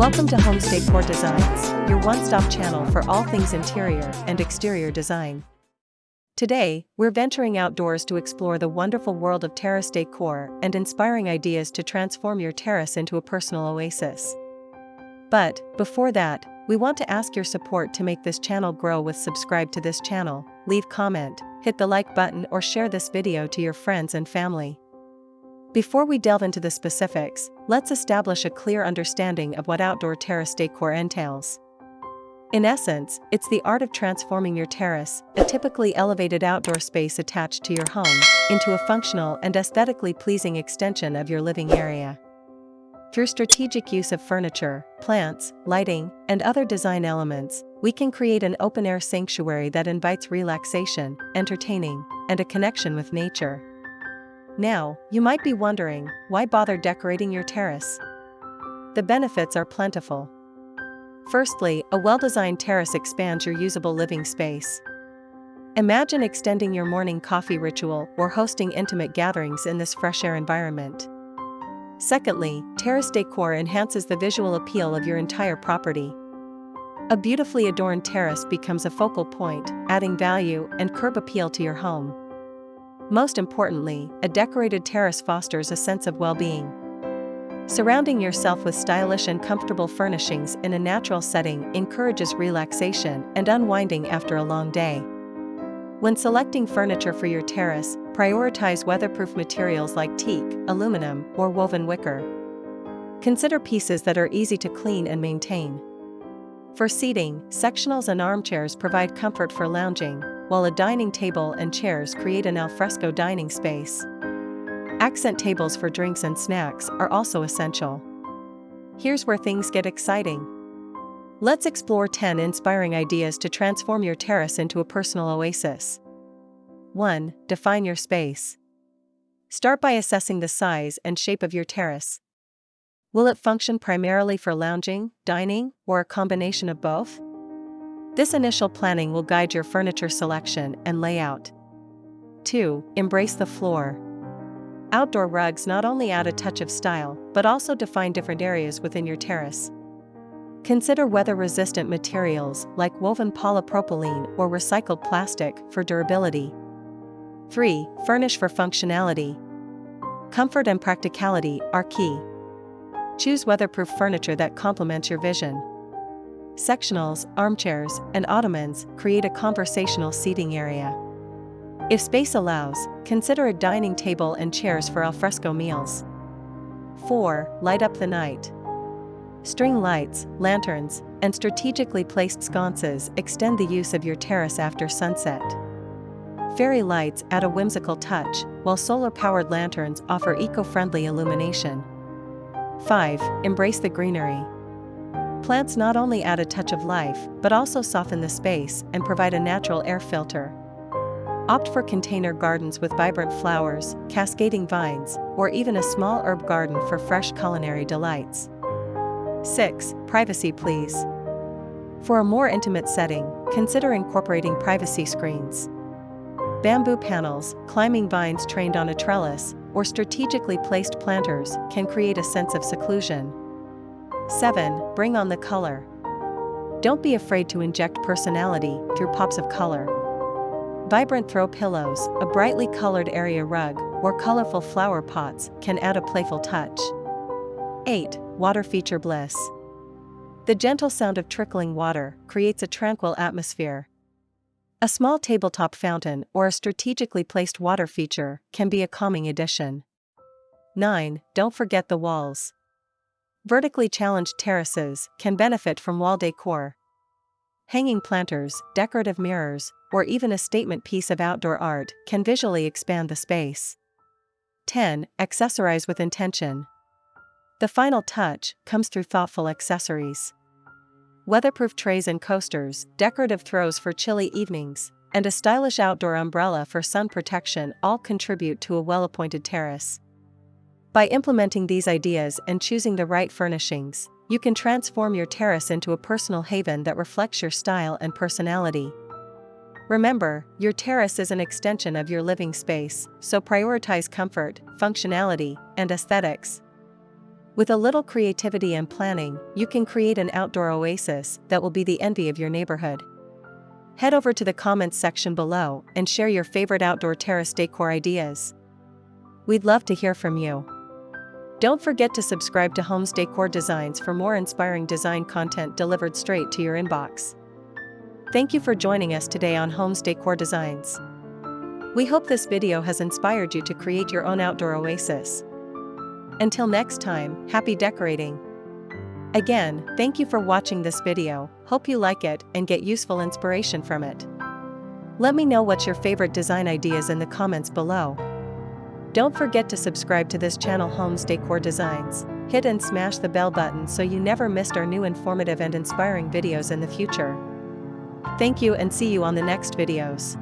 Welcome to Homes Decor Designs, your one-stop channel for all things interior and exterior design. Today, we're venturing outdoors to explore the wonderful world of terrace decor and inspiring ideas to transform your terrace into a personal oasis. But, before that, we want to ask your support to make this channel grow with subscribe to this channel, leave comment, hit the like button or share this video to your friends and family. Before we delve into the specifics, let's establish a clear understanding of what outdoor terrace decor entails. In essence, it's the art of transforming your terrace, a typically elevated outdoor space attached to your home, into a functional and aesthetically pleasing extension of your living area. Through strategic use of furniture, plants, lighting, and other design elements, we can create an open-air sanctuary that invites relaxation, entertaining, and a connection with nature. Now, you might be wondering, why bother decorating your terrace? The benefits are plentiful. Firstly, a well-designed terrace expands your usable living space. Imagine extending your morning coffee ritual or hosting intimate gatherings in this fresh air environment. Secondly, terrace decor enhances the visual appeal of your entire property. A beautifully adorned terrace becomes a focal point, adding value and curb appeal to your home. Most importantly, a decorated terrace fosters a sense of well-being. Surrounding yourself with stylish and comfortable furnishings in a natural setting encourages relaxation and unwinding after a long day. When selecting furniture for your terrace, prioritize weatherproof materials like teak, aluminum, or woven wicker. Consider pieces that are easy to clean and maintain. For seating, sectionals and armchairs provide comfort for lounging, while a dining table and chairs create an alfresco dining space. Accent tables for drinks and snacks are also essential. Here's where things get exciting. Let's explore 10 inspiring ideas to transform your terrace into a personal oasis. 1. Define your space. Start by assessing the size and shape of your terrace. Will it function primarily for lounging, dining, or a combination of both? This initial planning will guide your furniture selection and layout. 2. Embrace the floor. Outdoor rugs not only add a touch of style, but also define different areas within your terrace. Consider weather-resistant materials like woven polypropylene or recycled plastic for durability. 3. Furnish for functionality. Comfort and practicality are key. Choose weatherproof furniture that complements your vision. Sectionals, armchairs, and ottomans create a conversational seating area. If space allows, consider a dining table and chairs for alfresco meals. 4. Light up the night. String lights, lanterns, and strategically placed sconces extend the use of your terrace after sunset. Fairy lights add a whimsical touch, while solar-powered lanterns offer eco-friendly illumination. 5. Embrace the greenery. Plants not only add a touch of life, but also soften the space and provide a natural air filter. Opt for container gardens with vibrant flowers, cascading vines, or even a small herb garden for fresh culinary delights. 6. Privacy please. For a more intimate setting, consider incorporating privacy screens. Bamboo panels, climbing vines trained on a trellis, or strategically placed planters can create a sense of seclusion. 7. Bring on the color. Don't be afraid to inject personality through pops of color. Vibrant throw pillows, a brightly colored area rug, or colorful flower pots can add a playful touch. 8. Water feature bliss. The gentle sound of trickling water creates a tranquil atmosphere. A small tabletop fountain or a strategically placed water feature can be a calming addition. 9. Don't forget the walls. Vertically challenged terraces can benefit from wall decor. Hanging planters, decorative mirrors, or even a statement piece of outdoor art can visually expand the space. 10. Accessorize with intention. The final touch comes through thoughtful accessories. Weatherproof trays and coasters, decorative throws for chilly evenings, and a stylish outdoor umbrella for sun protection all contribute to a well-appointed terrace. By implementing these ideas and choosing the right furnishings, you can transform your terrace into a personal haven that reflects your style and personality. Remember, your terrace is an extension of your living space, so prioritize comfort, functionality, and aesthetics. With a little creativity and planning, you can create an outdoor oasis that will be the envy of your neighborhood. Head over to the comments section below and share your favorite outdoor terrace decor ideas. We'd love to hear from you. Don't forget to subscribe to Homes Decor Designs for more inspiring design content delivered straight to your inbox. Thank you for joining us today on Homes Decor Designs. We hope this video has inspired you to create your own outdoor oasis. Until next time, happy decorating! Again, thank you for watching this video, hope you like it and get useful inspiration from it. Let me know what's your favorite design ideas in the comments below. Don't forget to subscribe to this channel Homes Decor Designs, hit and smash the bell button so you never missed our new informative and inspiring videos in the future. Thank you and see you on the next videos.